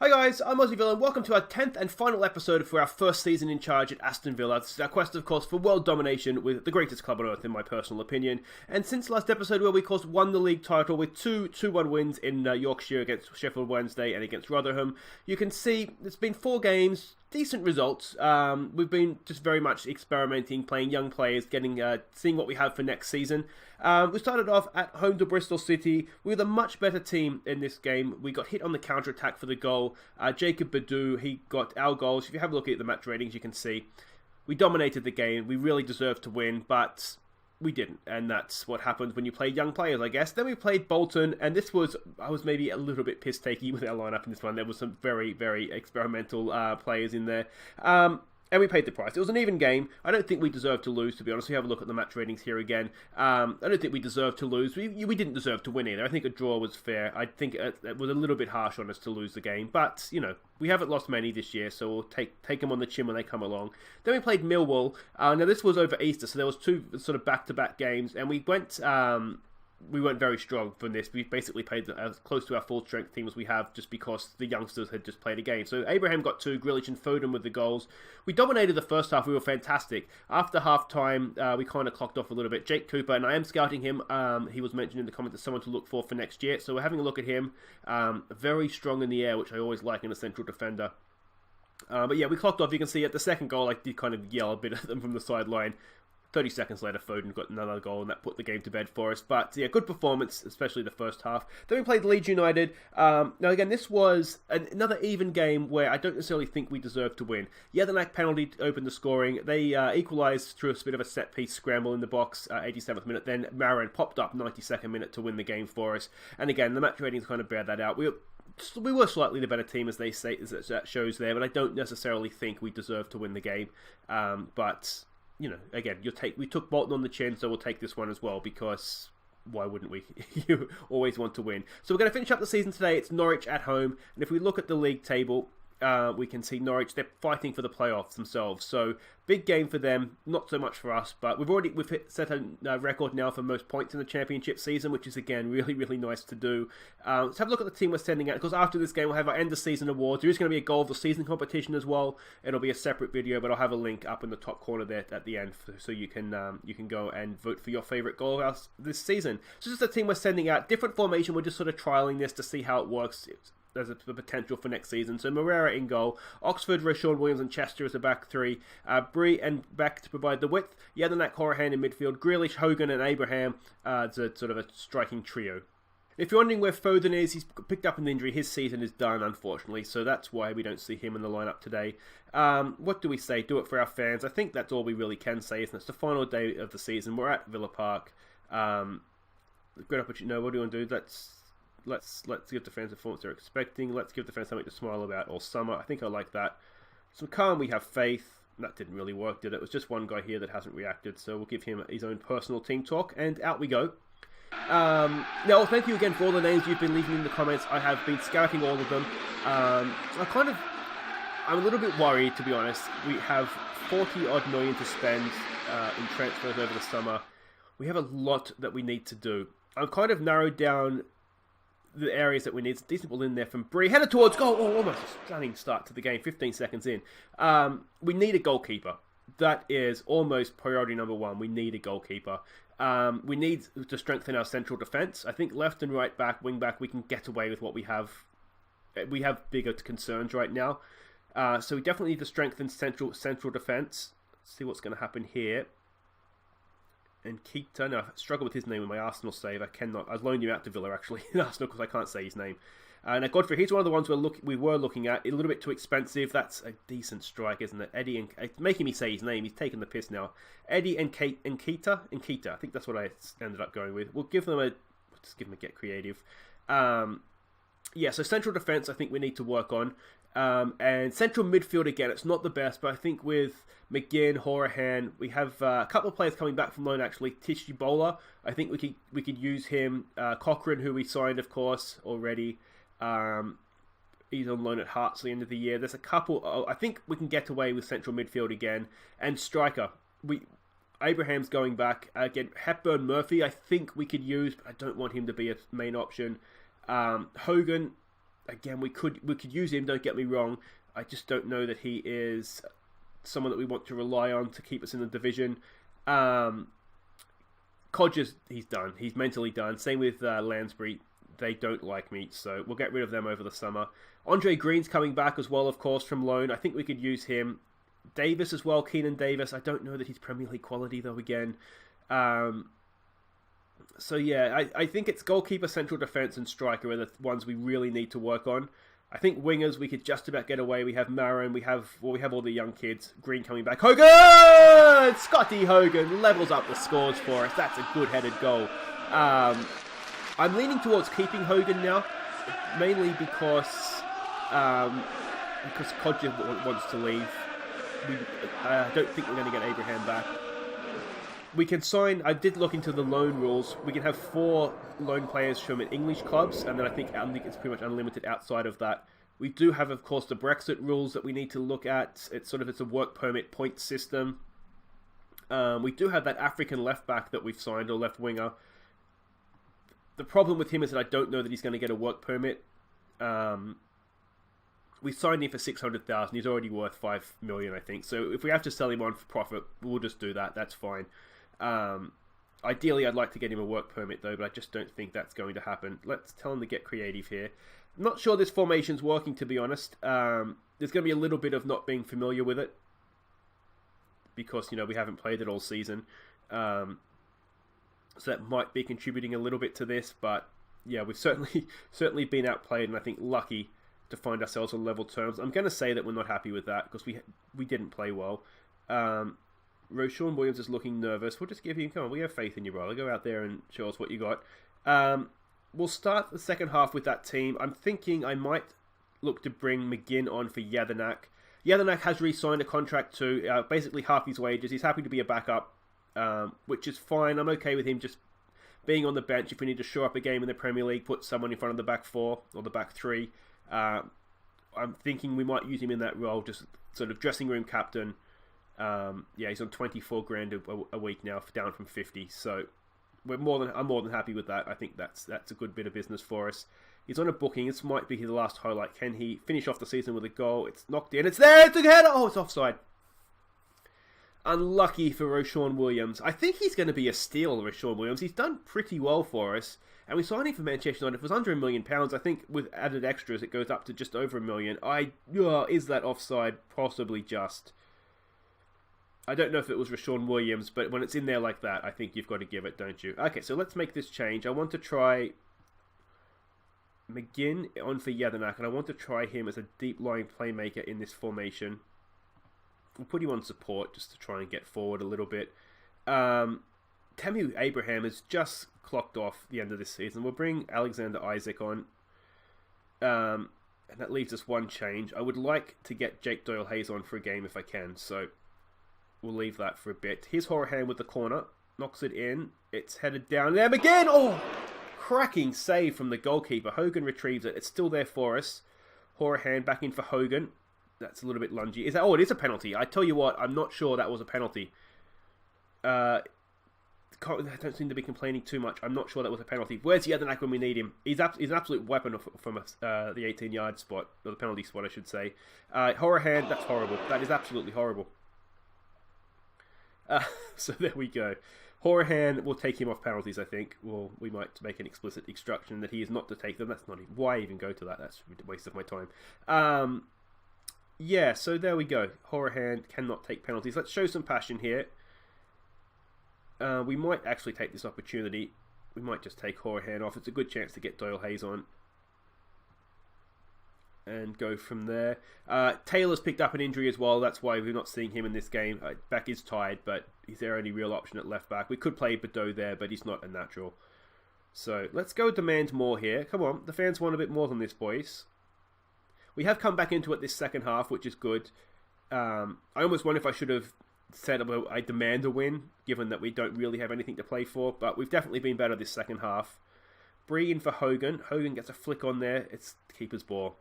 Hi guys, I'm Aussie Villa and welcome to our 10th and final episode for our first season in charge at Aston Villa. This is our quest, of course, for world domination with the greatest club on earth, in my personal opinion. And since last episode where we, of course, won the league title with two 2-1 wins in Yorkshire against Sheffield Wednesday and against Rotherham, you can see it's been 4 games, decent results. We've been just very much experimenting, playing young players, seeing what we have for next season. We started off at home to Bristol City. We were the much better team in this game. We got hit on the counter-attack for the goal. Jacob Badou, he got our goals. If you have a look at the match ratings, you can see we dominated the game. We really deserved to win, but we didn't. And that's what happens when you play young players, I guess. Then we played Bolton, and I was maybe a little bit piss-takey with our lineup in this one. There was some very, very experimental players in there. And we paid the price. It was an even game. I don't think we deserved to lose, to be honest. We have a look at the match ratings here again. I don't think we deserved to lose. We didn't deserve to win either. I think a draw was fair. I think it was a little bit harsh on us to lose the game. But, you know, we haven't lost many this year, so we'll take them on the chin when they come along. Then we played Millwall. Now, this was over Easter, so there was 2 sort of back-to-back games. And we weren't very strong from this. We basically played as close to our full strength team as we have just because the youngsters had just played a game. So Abraham got 2, Grealish and Foden with the goals. We dominated the first half. We were fantastic. After half time, we kind of clocked off a little bit. Jake Cooper, and I am scouting him. He was mentioned in the comments as someone to look for next year. So we're having a look at him. Very strong in the air, which I always like in a central defender. But yeah, we clocked off. You can see at the second goal, I did kind of yell a bit at them from the sideline. 30 seconds later, Foden got another goal, and that put the game to bed for us. But yeah, good performance, especially the first half. Then we played Leeds United. Now again, this was another even game where I don't necessarily think we deserved to win. Jedinak penalty opened the scoring. They equalised through a bit of a set-piece scramble in the box, 87th minute. Then Marin popped up 92nd minute to win the game for us. And again, the match ratings kind of bear that out. We were slightly the better team, as they say, as that shows there, but I don't necessarily think we deserved to win the game. But you know, again, we took Bolton on the chin, so we'll take this one as well, because why wouldn't we? You always want to win. So we're going to finish up the season today. It's Norwich at home, and if we look at the league table, we can see Norwich, they're fighting for the playoffs themselves. So big game for them, not so much for us, but we've set a record now for most points in the championship season, which is again really, really nice to do. Let's have a look at the team we're sending out, because after this game we'll have our end of season awards. There is going to be a goal of the season competition as well. It'll be a separate video, but I'll have a link up in the top corner there at the end, so you can go and vote for your favourite goal of this season. So this is the team we're sending out. Different formation. We're just sort of trialing this to see how it works. There's a potential for next season. So Moreira in goal, Oxford, Rashawn Williams and Chester as a back 3, Bree and Beck to provide the width, Jedinak, Horahan in midfield, Grealish, Hogan and Abraham as a sort of a striking trio. If you're wondering where Foden is, he's picked up an injury. His season is done, unfortunately, so that's why we don't see him in the lineup today. What do we say? Do it for our fans. I think that's all we really can say, isn't it? It's the final day of the season. We're at Villa Park. Great opportunity. No, what do you want to do? Let's give the fans the performance they're expecting. Let's give the fans something to smile about all summer. I think I like that. Some calm, we have faith. That didn't really work, did it? It was just one guy here that hasn't reacted, so we'll give him his own personal team talk, and out we go. Now, thank you again for all the names you've been leaving in the comments. I have been scouting all of them. I'm a little bit worried, to be honest. We have 40-odd million to spend in transfers over the summer. We have a lot that we need to do. I've kind of narrowed down the areas that we need. Some decent ball in there from Bree. Headed towards goal. Oh, almost a stunning start to the game. 15 seconds in. We need a goalkeeper. That is almost priority number 1. We need a goalkeeper. We need to strengthen our central defence. I think left and right back, wing back, we can get away with what we have. We have bigger concerns right now. So we definitely need to strengthen central defence. Let's see what's going to happen here. And Keita, no, I struggle with his name in my Arsenal save. I cannot. I loaned him out to Villa actually in Arsenal because I can't say his name. Now Godfrey, he's one of the ones we were looking at. A little bit too expensive. That's a decent strike, isn't it? Eddie and it's making me say his name. He's taking the piss now. Eddie and Keita. I think that's what I ended up going with. We'll give them a get creative. Yeah, so central defence I think we need to work on. And central midfield again, it's not the best, but I think with McGinn, Horahan, we have a couple of players coming back from loan actually. Tishibola, I think we could use him. Cochrane, who we signed of course already. He's on loan at Hearts at the end of the year. There's a couple. I think we can get away with central midfield again and striker. Abraham's going back again. Hepburn Murphy, I think we could use, but I don't want him to be a main option. Hogan, again, we could use him. Don't get me wrong. I just don't know that he is someone that we want to rely on to keep us in the division. Codgers, he's done. He's mentally done. Same with Lansbury. They don't like me, so we'll get rid of them over the summer. Andre Green's coming back as well, of course, from loan. I think we could use him. Davis as well, Keenan Davis. I don't know that he's Premier League quality, though, again. So, yeah, I think it's goalkeeper, central defence, and striker are the ones we really need to work on. I think wingers, we could just about get away. We have Marin, we have all the young kids. Green coming back. Hogan! Scotty Hogan levels up the scores for us. That's a good headed goal. I'm leaning towards keeping Hogan now, mainly because Codger wants to leave. I don't think we're going to get Abraham back. We can sign. I did look into the loan rules. We can have 4 loan players from English clubs, and then I think it's pretty much unlimited outside of that. We do have, of course, the Brexit rules that we need to look at. It's a work permit point system. We do have that African left back that we've signed, or left winger. The problem with him is that I don't know that he's going to get a work permit. We signed him for 600,000. He's already worth 5 million, I think. So if we have to sell him on for profit, we'll just do that. That's fine. Ideally, I'd like to get him a work permit, though, but I just don't think that's going to happen. Let's tell him to get creative here. I'm not sure this formation's working, to be honest. There's going to be a little bit of not being familiar with it because, we haven't played it all season. So that might be contributing a little bit to this, but yeah, we've certainly been outplayed, and I think lucky to find ourselves on level terms. I'm going to say that we're not happy with that because we didn't play well. Roshawn Williams is looking nervous. We'll just give him, come on, we have faith in you, brother. Go out there and show us what you got. We'll start the second half with that team. I'm thinking I might look to bring McGinn on for Jedinak. Jedinak has re-signed a contract to basically half his wages. He's happy to be a backup, which is fine. I'm okay with him just being on the bench. If we need to shore up a game in the Premier League, put someone in front of the back 4 or the back 3. I'm thinking we might use him in that role, just sort of dressing room captain. He's on 24 grand a week now, down from 50. So I'm more than happy with that. I think that's a good bit of business for us. He's on a booking. This might be his last highlight. Can he finish off the season with a goal? It's knocked in. It's there. It's a header. Oh, it's offside. Unlucky for Roshawn Williams. I think he's going to be a steal, Roshawn Williams. He's done pretty well for us. And we signed him for Manchester United. It was under £1 million. I think with added extras, it goes up to just over £1 million. Is that offside? Possibly just. I don't know if it was Roshawn Williams, but when it's in there like that, I think you've got to give it, don't you? Okay, so let's make this change. I want to try McGinn on for Jedinak, and I want to try him as a deep-lying playmaker in this formation. We'll put him on support just to try and get forward a little bit. Temu Abraham has just clocked off the end of this season. We'll bring Alexander Isaac on. And that leaves us one change. I would like to get Jake Doyle-Hayes on for a game if I can, so we'll leave that for a bit. Here's Horahan with the corner. Knocks it in. It's headed down there again. Oh! Cracking save from the goalkeeper. Hogan retrieves it. It's still there for us. Horahan back in for Hogan. That's a little bit lungy. It is a penalty. I tell you what, I'm not sure that was a penalty. I don't seem to be complaining too much. I'm not sure that was a penalty. Where's Jedinak when we need him? He's an absolute weapon from the 18-yard spot, or the penalty spot, I should say. Horahan, that's horrible. That is absolutely horrible. So there we go. Horahan, we'll take him off penalties, I think. Well, we might make an explicit instruction that he is not to take them. That's not even... Why even go to that? That's a waste of my time. Yeah, so there we go. Horahan cannot take penalties. Let's show some passion here. We might actually take this opportunity. We might just take Horahan off. It's a good chance to get Doyle-Hayes on. And go from there. Taylor's picked up an injury as well. That's why we're not seeing him in this game. Back is tied, but he's their only real option at left back. We could play Badeau there, but he's not a natural. So let's go demand more here. Come on, the fans want a bit more than this, boys. We have come back into it this second half, which is good. I almost wonder if I should have said I demand a win, given that we don't really have anything to play for. But we've definitely been better this second half. Bree in for Hogan. Hogan gets a flick on there. It's the keeper's ball.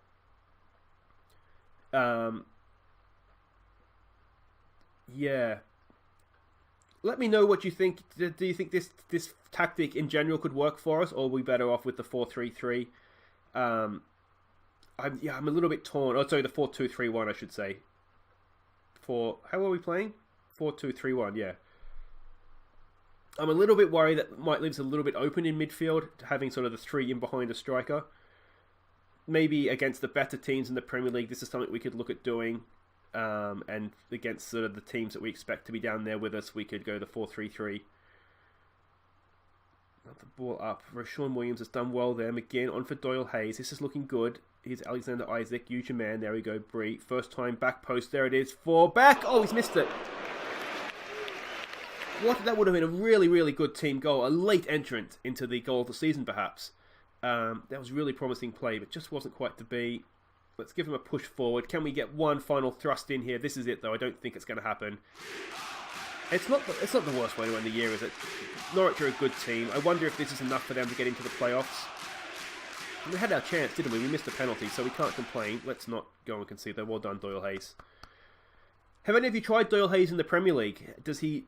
Yeah. Let me know what you think. Do you think this tactic in general could work for us, or are we better off with the 4-3-3? I'm a little bit torn. Oh, sorry, the 4-2-3-1, I should say. How are we playing? 4-2-3-1, yeah. I'm a little bit worried that might leave us a little bit open in midfield, having sort of the three in behind a striker. Maybe against the better teams in the Premier League, this is something we could look at doing. And against sort of the teams that we expect to be down there with us, we could go the 4-3-3. Not the ball up. Rashawn Williams has done well there. McGinn on for Doyle Hayes. This is looking good. Here's Alexander Isaac. Use your man. There we go. Bree. First time back post. There it is. Back. Oh, he's missed it. That would have been a really, really good team goal. A late entrant into the goal of the season, perhaps. That was really promising play, but just wasn't quite to be. Let's give him a push forward. Can we get one final thrust in here? This is it, though. I don't think it's going to happen. It's not the worst way to end the year, is it? Norwich are a good team. I wonder if this is enough for them to get into the playoffs. We had our chance, didn't we? We missed a penalty, so we can't complain. Let's not go and concede though. Well done, Doyle Hayes. Have any of you tried Doyle Hayes in the Premier League? Is he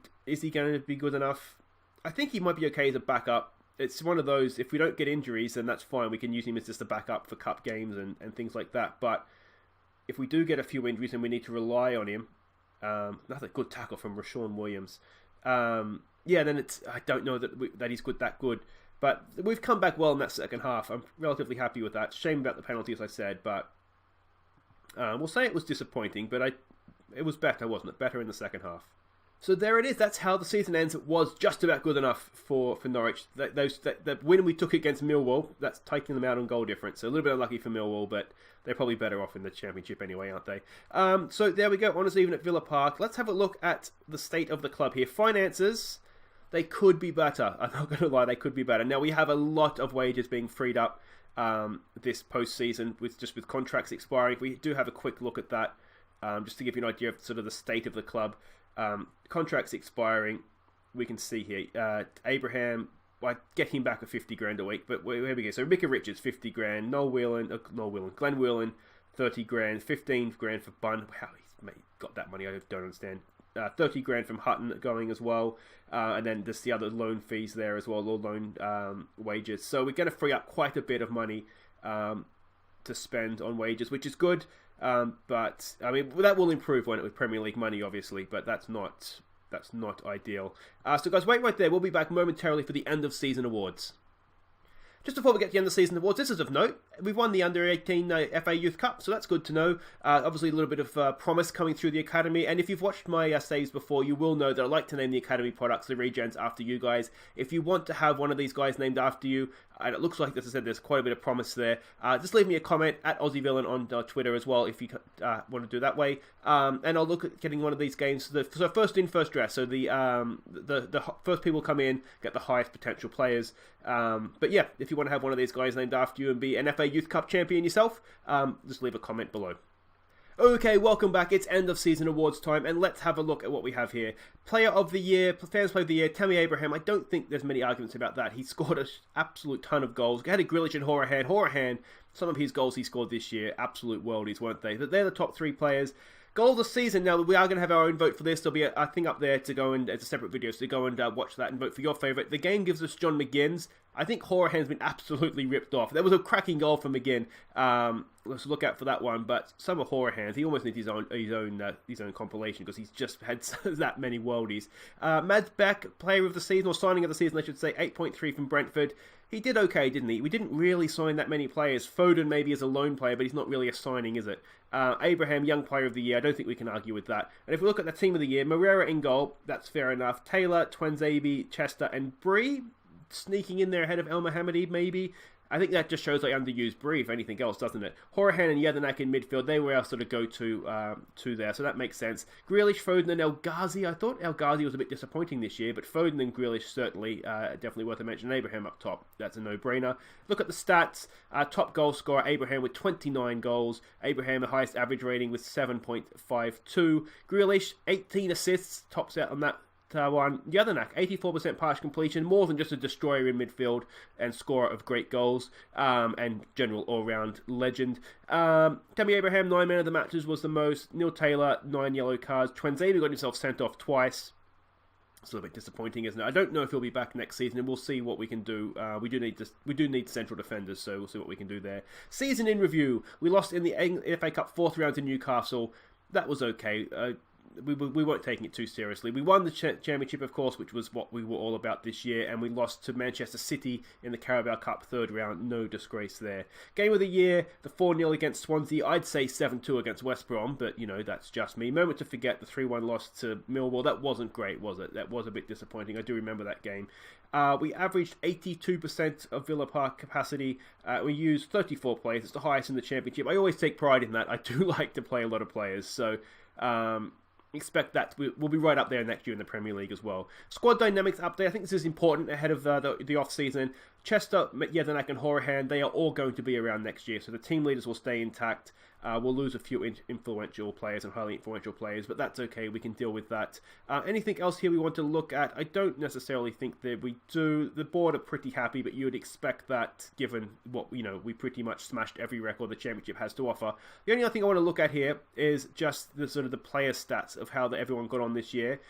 going to be good enough? I think he might be okay as a backup. It's one of those, if we don't get injuries, then that's fine. We can use him as just a backup for cup games and things like that. But if we do get a few injuries and we need to rely on him, another good tackle from Rashawn Williams. Then I don't know that he's that good. But we've come back well in that second half. I'm relatively happy with that. Shame about the penalty, as I said, but we'll say it was disappointing. But it was better, wasn't it? Better in the second half. So there it is. That's how the season ends. It was just about good enough for Norwich. That win we took against Millwall, that's taking them out on goal difference. So a little bit unlucky for Millwall, but they're probably better off in the Championship anyway, aren't they? So there we go. Honours even at Villa Park. Let's have a look at the state of the club here. Finances, they could be better. I'm not going to lie, they could be better. Now, we have a lot of wages being freed up this postseason with contracts expiring. We do have a quick look at that, just to give you an idea of sort of the state of the club. Contracts expiring, we can see here. Abraham, I get him back at 50 grand a week, but here we go. So Micah Richards, 50 grand. Glenn Whelan, 30 grand. 15 grand for Bunn. How he's got that money, I don't understand. 30 grand from Hutton going as well. And then there's the other loan fees there as well, all loan wages. So we're going to free up quite a bit of money to spend on wages, which is good. But I mean, that will improve when it with Premier League money, obviously, but that's not ideal. So guys, wait right there. We'll be back momentarily for the end of season awards. Just before we get to the end of the season awards, this is of note. We've won the Under-18 FA Youth Cup, so that's good to know. Obviously, a little bit of promise coming through the academy. And if you've watched my saves before, you will know that I like to name the academy products, the regens, after you guys. If you want to have one of these guys named after you, and it looks like, as I said, there's quite a bit of promise there, just leave me a comment at Aussie Villain on Twitter as well, if you want to do it that way. And I'll look at getting one of these games. So first in, first dress. So the first people come in, get the highest potential players. But yeah, if you want to have one of these guys named after you and be an FA Youth Cup champion yourself, just leave a comment below. Okay, welcome back. It's end of season awards time, and let's have a look at what we have here. Player of the year, fans play of the year, Tammy Abraham. I don't think there's many arguments about that. He scored an absolute ton of goals. Had a Grealish and Horahan. Some of his goals he scored this year, absolute worldies, weren't they? But they're the top three players. Goal of the season. Now, we are going to have our own vote for this. There'll be a thing up there to go and, it's a separate video, so to go and watch that and vote for your favourite. The game gives us John McGinn's. I think Horahan's been absolutely ripped off. There was a cracking goal from McGinn. Let's look out for that one. But some of Horahan's, he almost needs his own compilation because he's just had that many worldies. Mads Beck, player of the season, or signing of the season, I should say, 8.3 from Brentford. He did okay, didn't he? We didn't really sign that many players. Foden maybe is a loan player, but he's not really a signing, is it? Abraham, young player of the year. I don't think we can argue with that. And if we look at the team of the year, Moreira in goal, that's fair enough. Taylor, Twanzebe, Chester, and Bree sneaking in there ahead of El Mohammadi, maybe. I think that just shows they underused Bree, if anything else, doesn't it? Horahan and Jedinak in midfield, they were our sort of go-to there, so that makes sense. Grealish, Foden, and El Ghazi. I thought El Ghazi was a bit disappointing this year, but Foden and Grealish certainly definitely worth a mention. Abraham up top, that's a no-brainer. Look at the stats. Top goal scorer, Abraham with 29 goals. Abraham, the highest average rating with 7.52. Grealish, 18 assists, tops out on that one. Jedinak, 84% pass completion, more than just a destroyer in midfield and scorer of great goals, and general all-round legend. Tammy Abraham, 9 man of the matches was the most. Neil Taylor, 9 yellow cards. Twanzebe got himself sent off twice. It's a little bit disappointing, isn't it? I don't know if he'll be back next season, and we'll see what we can do. We do need central defenders, so we'll see what we can do there. Season in review: we lost in the FA Cup fourth round to Newcastle. That was okay. We weren't taking it too seriously. We won the championship, of course, which was what we were all about this year, and we lost to Manchester City in the Carabao Cup third round. No disgrace there. Game of the year, the 4-0 against Swansea. I'd say 7-2 against West Brom, but, that's just me. Moment to forget, the 3-1 loss to Millwall. That wasn't great, was it? That was a bit disappointing. I do remember that game. We averaged 82% of Villa Park capacity. We used 34 players. It's the highest in the championship. I always take pride in that. I do like to play a lot of players, so... expect that we'll be right up there next year in the Premier League as well. Squad dynamics up there. I think this is important ahead of the off-season. Chester, Jedinak and Horahan, they are all going to be around next year, so the team leaders will stay intact. We'll lose a few influential players and highly influential players, but that's okay. We can deal with that. Anything else here we want to look at? I don't necessarily think that we do. The board are pretty happy, but you would expect that given what, we pretty much smashed every record the championship has to offer. The only other thing I want to look at here is just the sort of the player stats of how everyone got on this year.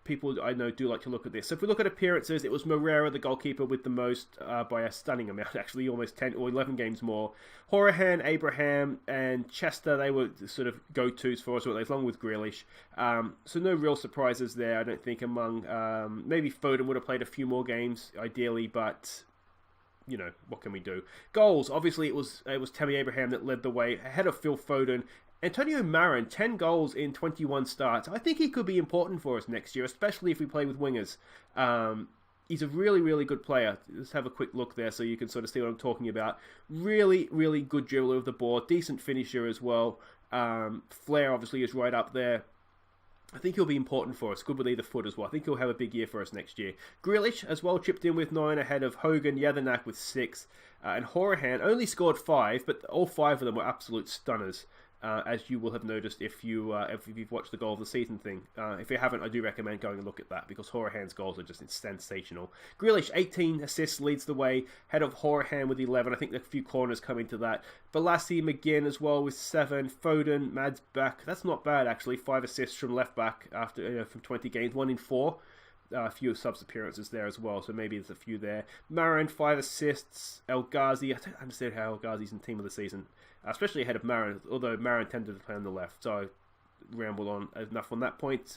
People I know do like to look at this. So if we look at appearances, it was Moreira, the goalkeeper, with the most by a stunning amount, actually, almost 10 or 11 games more. Horahan, Abraham, and Chester, they were sort of go-tos for us, along with Grealish. So no real surprises there, I don't think, among... maybe Foden would have played a few more games, ideally, but... what can we do? Goals, obviously it was Tammy Abraham that led the way, ahead of Phil Foden. Antonio Marin, 10 goals in 21 starts. I think he could be important for us next year, especially if we play with wingers. He's a really, really good player. Let's have a quick look there so you can sort of see what I'm talking about. Really, really good dribbler of the ball. Decent finisher as well. Flair obviously is right up there. I think he'll be important for us. Good with either foot as well. I think he'll have a big year for us next year. Grealish as well chipped in with 9 ahead of Hogan, Jedinak with 6. And Horahan only scored 5, but all 5 of them were absolute stunners. As you will have noticed if you've watched the goal of the season thing. If you haven't, I do recommend going and look at that because Horahan's goals are just sensational. Grealish, 18 assists, leads the way, head of Horahan with 11. I think a few corners come into that. Balassi, McGinn as well with 7. Foden, Mads back. That's not bad actually. 5 assists from left back after from 20 games, 1 in 4. A few subs appearances there as well, so maybe there's a few there. Marin, 5 assists. El Ghazi, I don't understand how El Ghazi's in team of the season, especially ahead of Marin, although Marin tended to play on the left, so I rambled on enough on that point.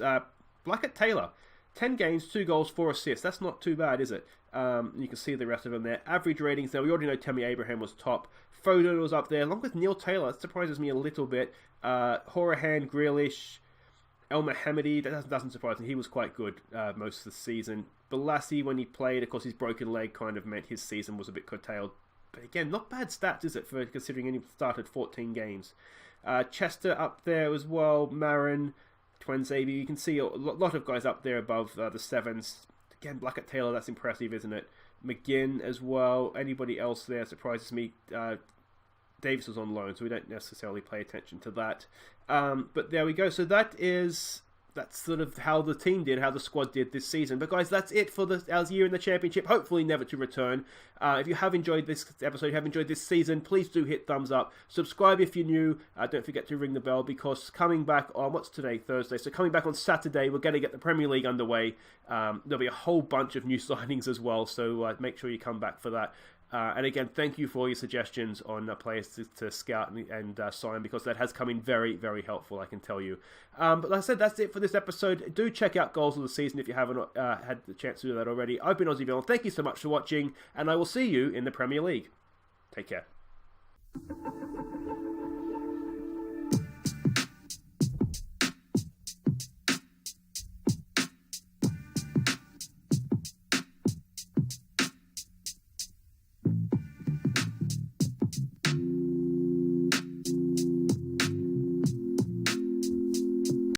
Blackett Taylor, 10 games, 2 goals, 4 assists. That's not too bad, is it? You can see the rest of them there. Average ratings there, we already know Tammy Abraham was top. Foden was up there, along with Neil Taylor. That surprises me a little bit. Horahan, Grealish, El Mohammadi, that doesn't surprise me. He was quite good most of the season. Balassi, when he played, of course, his broken leg kind of meant his season was a bit curtailed. But again, not bad stats, is it, for considering he started 14 games. Chester up there as well. Marin, Twanzebe. You can see a lot of guys up there above the 7s. Again, Blackett Taylor, that's impressive, isn't it? McGinn as well. Anybody else there surprises me. Davis was on loan, so we don't necessarily pay attention to that. But there we go. So that's sort of how the team did, how the squad did this season. But guys, that's it for our year in the championship. Hopefully never to return. If you have enjoyed this episode, you have enjoyed this season, please do hit thumbs up. Subscribe if you're new. Don't forget to ring the bell because coming back on, what's today? Thursday. So coming back on Saturday, we're going to get the Premier League underway. There'll be a whole bunch of new signings as well. So make sure you come back for that. And again, thank you for all your suggestions on players to scout and sign, because that has come in very, very helpful, I can tell you. But like I said, that's it for this episode. Do check out Goals of the Season if you haven't had the chance to do that already. I've been Aussie Villain. Thank you so much for watching, and I will see you in the Premier League. Take care.